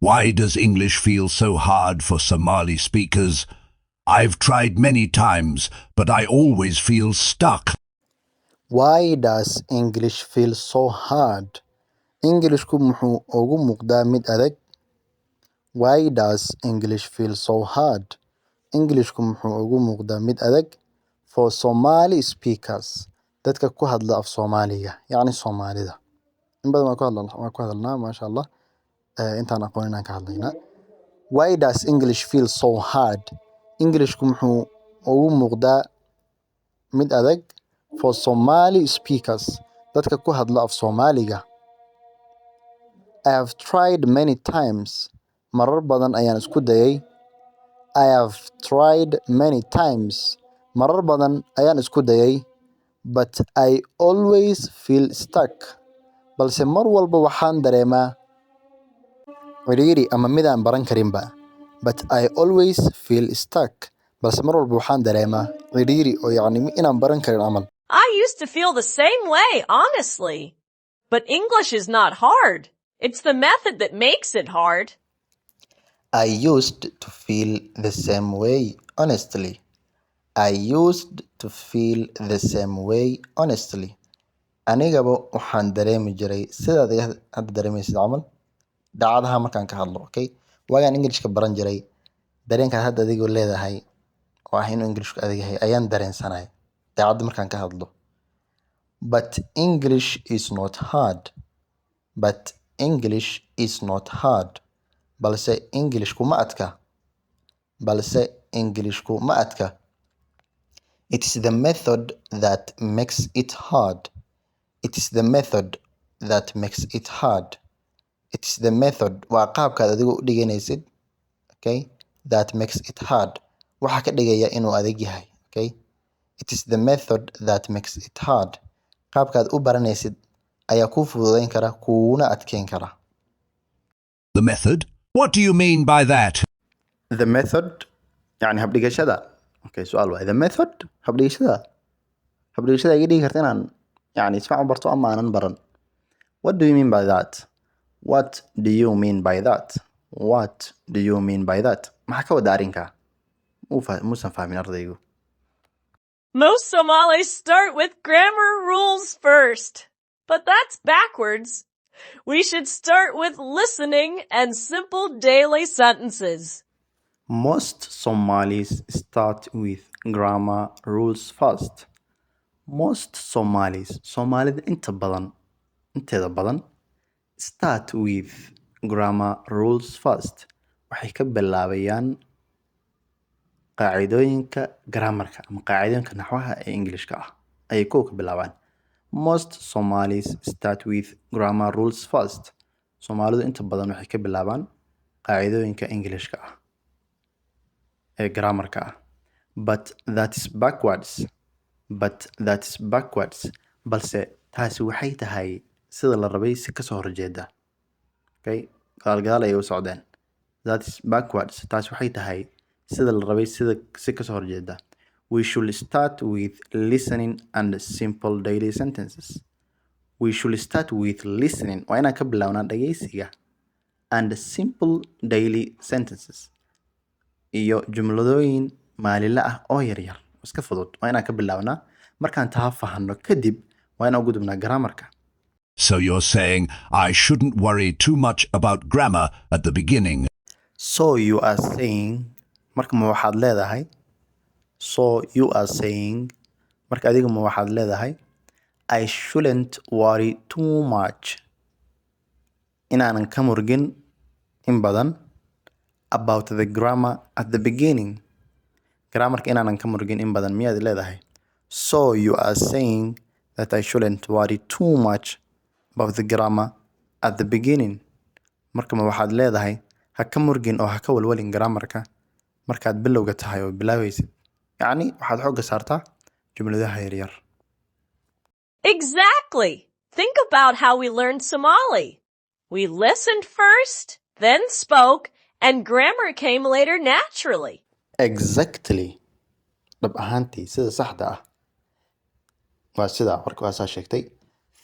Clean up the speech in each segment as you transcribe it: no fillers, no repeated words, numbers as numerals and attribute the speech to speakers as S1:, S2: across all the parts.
S1: Why does English feel so hard for Somali speakers? I've tried many times, but I always feel stuck.
S2: Why does English feel so hard? Englishku muxuu ugu muuqdaa mid adag? Why does English feel so hard? Englishku muxuu ugu muuqdaa mid adag? For Somali speakers, dadka ku hadla af Soomaaliga, yacni Soomaalida. In badan waan ku hadalnaa, maasha Allah. Intaan aqoonin aan ka hadlaynaa. Why does English feel so hard? Englishku muxuu ugu muuqdaa mid adag? For Somali speakers, dadka ku hadla af Soomaaliga. I have tried many times. Marar badan ayaan isku dayay. I have tried many times. Marar badan ayaan isku dayay. But I always feel stuck. Balse mar walba waxaan dareemaa cidhiidhi ama midaan baran karinba. But I always feel stuck. Balse mar walba waxaan dareemaa cidhiidhi oo yacni inaan baran karin camal.
S3: I used to feel the same way, honestly. But English is not hard. It's the method that makes it hard.
S2: I used to feel the same way, honestly. I used to feel the same way, honestly. Anigaba waxaan dareemi jiray sidaad hadda dareemaysid camal daacadaha markaan ka hadlo, okay? Waagaan Englishka baran jiray, dareenkaad hadda adigoo leedahay oo ah inuu Englishku adag yahay ayaan dareensanay daacadda markaan ka hadlo. But English is not hard. But English is not hard. Balse Englishku ma adka. Balse Englishku ma adka. It is the method that makes it hard. It is the method that makes it hard. It is the method waa qaabkaad adigu u dhiganaysid, okay? That makes it hard. Waxa ka dhigaya inuu adag yahay, okay? It is the method that makes it hard. Qaabkaad u baranaysid ayaa kuu fududayn kara kuuna adkeyn kara.
S1: The method? What do you mean by that?
S2: The method يعني habdhigashada. Okay, su'aal waay. The method habdhigashada. Habdhigashada iga dhigi karta inaan يعني isfahan barto ama aanan baran. What do you mean by that? What do you mean by that? What do you mean by that? Maxaa ka wada arrinka? Muusan fahmin ardaygu.
S3: Most Somalis start with grammar rules first. But that's backwards. We should start with listening and simple daily sentences.
S2: Most Somalis start with grammar rules first. Most Somalis, Soomaalida inteeda badan, start with grammar rules first. Waxay ka bilaabayaan qaacidooyinka grammarka ama qaacidooyinka naxwaha ee Englishka ah. Ayay ka bilaabaan. Most Somalis start with grammar rules first. Soomaalidu inta badan waxay ka bilaabaan qaacidooyinka Englishka ah ee grammarka ah. But that is backwards. But that is backwards. Balse taasi waxay tahay sida la rabay si ka soo horjeeda. Okay? Gadaal ayay u socdeen. That is backwards. Taasi waxay tahay sida la rabay si ka soo horjeeda. We should start with listening and simple daily sentences. We should start with listening. Waa inaan ka bilaabnaa dhageysiga. And simple daily sentences. Iyo jumladooyin maalinle ah oo yaryar. Iska fudud. Waa inaan ka bilaabnaa. Markaan taa fahanno kadib waa inaan u gudubnaa grammarka.
S1: So you're saying I shouldn't worry too much about grammar at the beginning.
S2: So you are saying marka ma waxaad leedahay so you are saying marka adiga ma waxaad leedahay I shouldn't worry too much inaanan ka murgin in badan about the grammar at the beginning. Grammarka inaanan ka murgin in badan miyaad leedahay? So you are saying that I shouldn't worry too much about the grammar at the beginning. Marka ma waxaad leedahay ha ka murgin oo ha ka walwalin grammarka markaad bilowga tahay oo bilaabaysid. Yacni waxaad xoogga saartaa jumladaha yaryar.
S3: Exactly. Think about how we learned Somali. We listened first, then spoke, and grammar came later naturally.
S2: Exactly. Dhab ahaantii sida saxda ah waa sida marka waa saa sheegtay.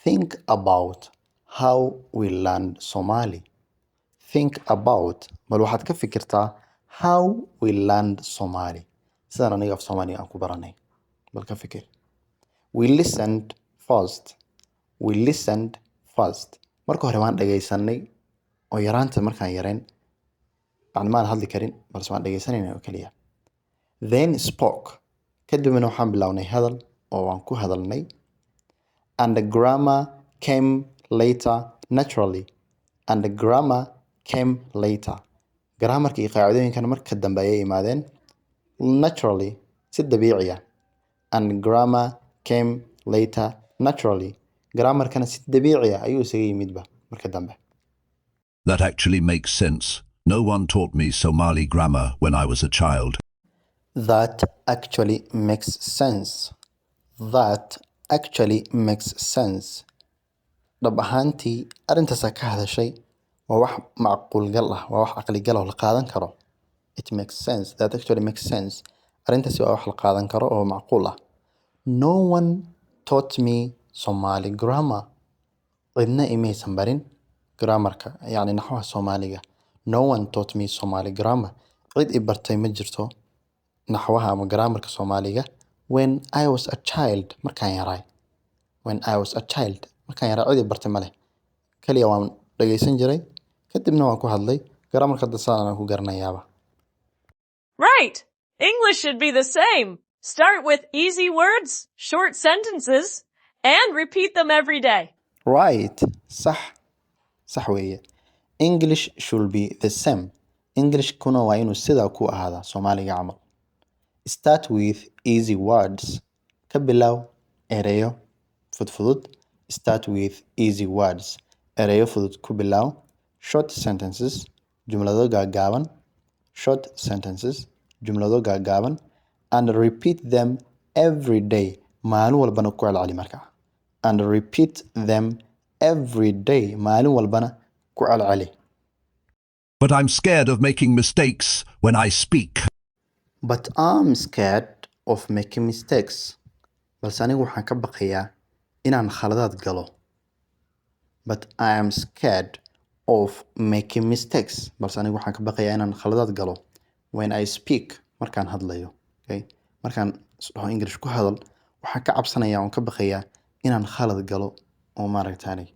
S2: Think about how we learned Somali. think about bal waxaad ka fikirtaa how we learned Somali sidaan aniga af Soomaali aan ku baranay bal ka fikir we listened first marka hore waan dhagaysanay oo yaraanta markaan yareen yani maan hadli karin balse waan dhagaysanayna oo kaliya then spoke kadibna waxaan bilownay hadal oo waan ku hadalnay and the grammar came later naturally and the grammar came later grammarka iyo qaacidooyinkana marka dambe ayay yimaadeen naturally si dabiici ah and grammar came later naturally grammarkana si dabiici ah ayuu isaga yimidba marka dambe
S1: That actually makes sense. No one taught me Somali grammar when I was a child.
S2: That actually makes sense. That actually makes sense. dhab ahaantii arrintaasa ka hadashay waa wax macquul gal ah waa wax aqli gal oo la qaadan karo it makes sense that actually makes sense arrintaasi waa wax la qaadan karo oo macquul ah no one taught me Somali grammar cidna imaysan barin grammarka yani naxwaha Soomaaliga no one taught me Somali grammar cid i bartay ma jirto naxwaha ama grammarka Soomaaliga when I was a child markaan yaray when I was a child markaan yaray cid i bartay ma leh kaliya waan dhagaysan jiray kadibna waan ku hadlay grammarka dasaan aan ku garanayaaba
S3: Right! English should be the same. Start with easy words, short sentences, and repeat them every day.
S2: right صح weeye English should be the same English kuna waa inuu sidaa ku ahaada Soomaaliga camal start with easy words ka bilow ereyo fudfudud start with easy words ereyo fudud ku bilow short sentences jumlado gaagaaban short sentences jumlado gaagaaban and repeat them every day maalin walbana ku celceli markaa and repeat them every day maalin walbana ku celceli
S1: But I'm scared of making mistakes when I speak.
S2: but I'm scared of making mistakes balse anigu waxaan ka baqayaa inaan khaladaad galo but I am scared of making mistakes balse anigu waxaan ka baqayaa inaan khaladaad galo when I speak markaan hadlayo okay markaan dhaho English ku hadal waxaan ka cabsanayaa oo ka baqayaa inaan khalad galo oo maaragtaanay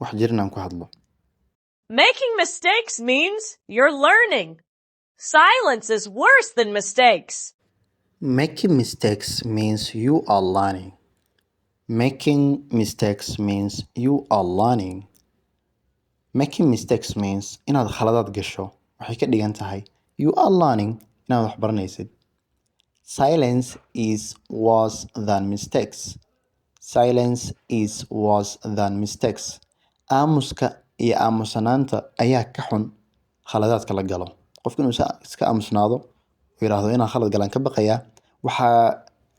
S2: wax jirin aan ku hadlo
S3: Making mistakes means you're learning. Silence is worse than mistakes.
S2: Making mistakes means you are learning. Making mistakes means you are learning. Making mistakes means inaad khaladaad gasho waxay ka dhigan tahay you are learning inaad wax baranaysid. Silence is worse than mistakes. Silence is worse than mistakes. Aamuska iyo aamusanaanta ayaa ka xun khaladaadka la galo. qofka inuu iska aamusnaado oo yiraahdo inaan khalad galan ka baqayaa waxaa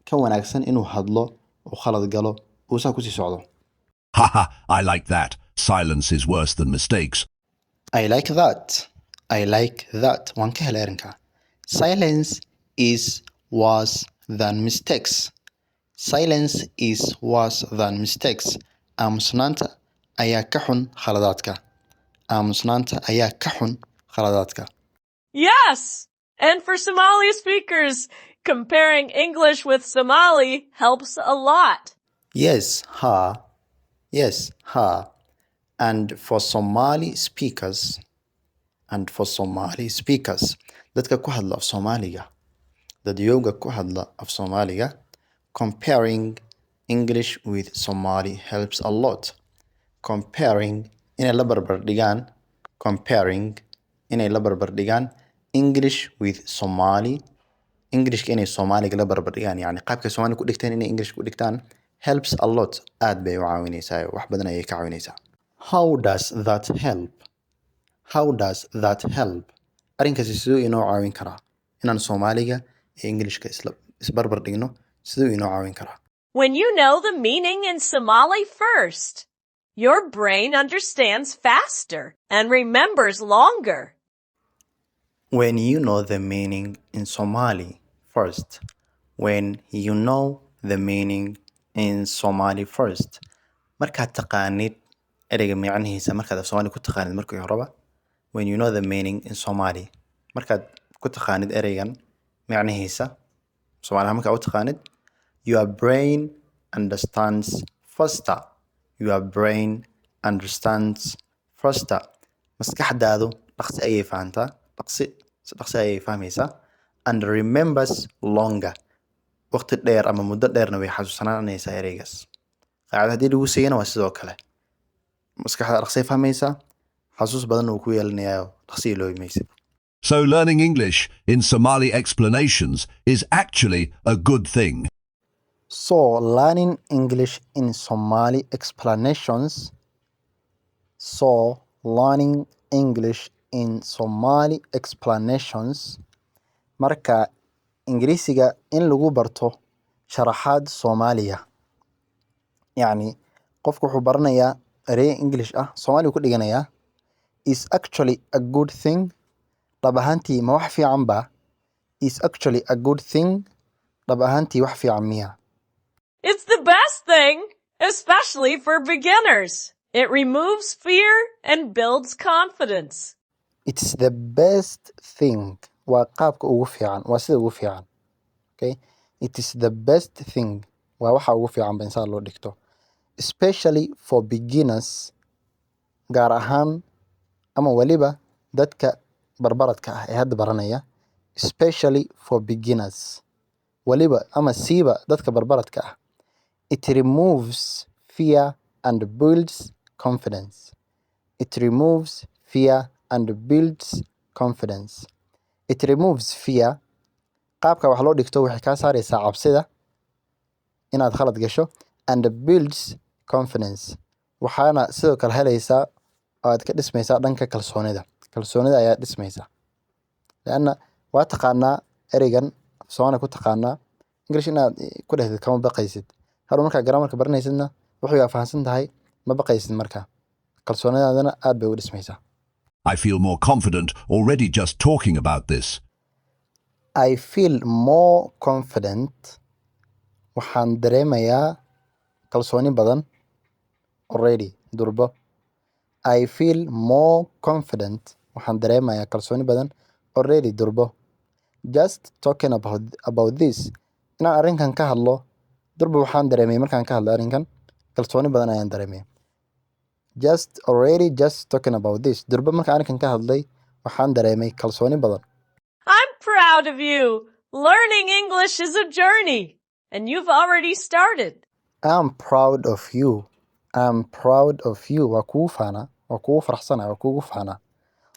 S2: ka wanaagsan inuu hadlo oo khalad galo oo saa ku sii socdo
S1: Haha, I like that. Silence is worse than mistakes.
S2: I like that waan ka helay arrinka silence is worse than mistakes silence is worse than mistakes aamusnaanta ayaa ka xun khaladaadka aamusnaanta ayaa ka xun khaladaadka
S3: Yes! And for Somali speakers, comparing English with Somali helps a lot.
S2: Yes, and for Somali speakers, dadka ku hadla af Soomaaliga, dadyowga ku hadla af Soomaaliga, comparing English with Somali helps a lot. Comparing inay la barbar dhigaan English with Somali Englishka inay Soomaaliga la barbar dhigaan yani qaabka Soomaali ku dhigtaan inay English ku dhigtaan helps a lot aad bay u caawinaysaa wax badan ayay ka caawinaysaa how does that help arrinkaasi siduu inoo caawin karaa inaan Soomaaliga iyo Englishka isbarbar dhigno siduu inoo caawin karaa
S3: When you know the meaning in Somali first, your brain understands faster and remembers longer.
S2: When you know the meaning in Somali first. Markaad taqaanid ereyga macnihiisa markaad af Soomaali ku taqaanid markii horeba when you know the meaning in Somali. Markaad ku taqaanid ereygan macnihiisa Soomaali ahaan markaad u taqaanid, your brain understands faster. Your brain understands faster. Maskaxdaadu dhaqsi ayay fahantaa, dhaqsi ayay fahmaysaa, and remembers longer. Waqti dheer ama muddo dheerna way xasuusanaanaysaa ereygaas. Qaacida haddii lagu siiyana waa sidoo kale. Maskaxda dhaqsi ay fahmaysaa, xasuus badan uu ku yeelanayaa, dhaqsi iloobi maysid.
S1: So learning English in Somali explanations is actually a good thing.
S2: So learning English in Somali explanations. So learning English in Somali explanations. Marka Ingiriisiga in lagu barto sharaxaad Soomaaliya. Yani qofku wuxuu baranayaa erey English ah, Soomaali ku dhiganayaa, is actually a good thing. Dhab ahaantii ma wax fiican ba? Is actually a good thing. Dhab ahaantii wax fiican miya?
S3: It's the best thing, especially for beginners. It removes fear and builds confidence.
S2: It's the best thing. Waa qaabka ugu fiican, waa sida ugu fiican. Okay? It is the best thing. Waa waxa ugu fiican ba insaan loo dhigto. Especially for beginners, gaar ahaan ama waliba dadka barbaradka ah ee hadda baranaya. Especially for beginners. Waliba ama siiba dadka barbaradka ah. It removes fear and builds confidence. It removes fear and builds confidence. It removes fear. Qaabka wax loo dhigto waxay ka saaraysaa cabsida inaad khalad gasho, and builds confidence. Waxaana sidoo kale helaysaa oo aad ka dhismaysaa dhanka kalsoonida. Kalsoonida ayaa dhismaysaa. Laana waa taqaanaa ereygan Soomaali ku taqaanaa, English inaad ku dhahdid kama baqaysid. Har markaa grammarka baranaysidna wuxuu yaa fahansan tahay ma baqaysid markaa. Kalsoonidaadana aad bay u dhismaysaa.
S1: I feel more confident already just talking about this.
S2: I feel more confident. Waxaan dareemayaa kalsooni badan already durbo. I feel more confident. Waxaan dareemayaa kalsooni badan already durbo. Just talking about this. Inaan arrinkan ka hadlo durbo waxaan dareemay markaan ka hadlo arrinkan kalsooni badan ayaan dareemay. Just talking about this. Durbo markaan arrinkan ka hadlay waxaan dareemay kalsooni badan.
S3: I'm proud of you. Learning English is a journey, and you've already started.
S2: I'm proud of you. I'm proud of you. Waa kugu faana, waa kugu faraxsana, waa kugu faana.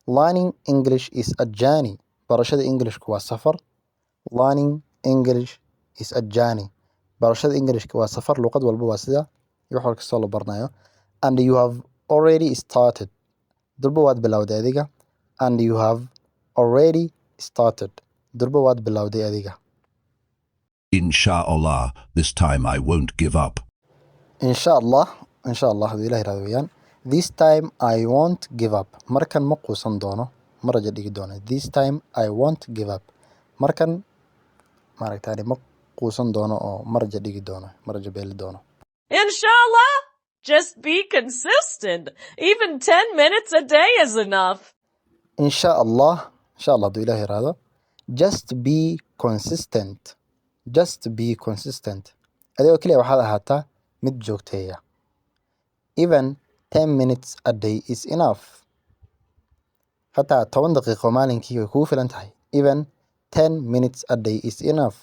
S2: Learning English is a journey. Barashada Englishku waa safar. Learning English is a journey. Barashada Englishka waa safar, luqad walba waa sida iyo wax kastoo la baranayo. And you have already started. Durbo waad bilowday adiga. And you have already started. Durbo waad bilowday adiga.
S1: Inshallah, this time I won't give up.
S2: Inshallah haduu Ilaahay raado weeyaan. This time I won't give up. Markan ma quusan doono, ma rajo dhigi doono. This time I won't give up. Markan maaragtay ma quusan doono oo ma rajo dhigi doono, ma rajo beeli doono.
S3: Inshallah, just be consistent. Even 10 minutes a day is enough.
S2: Inshallah haduu Ilaahay raado. Just be consistent. Just be consistent. Adigoo kaliya waxaad ahaataa mid joogteeya. Even 10 minutes a day is enough. Hataa 10 daqiiqo maalinkii way kugu filan tahay. Even 10 minutes a day is enough.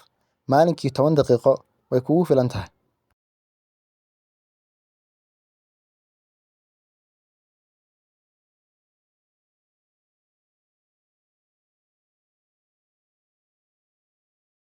S2: Maalinkii 10 daqiiqo way kugu filan tahay.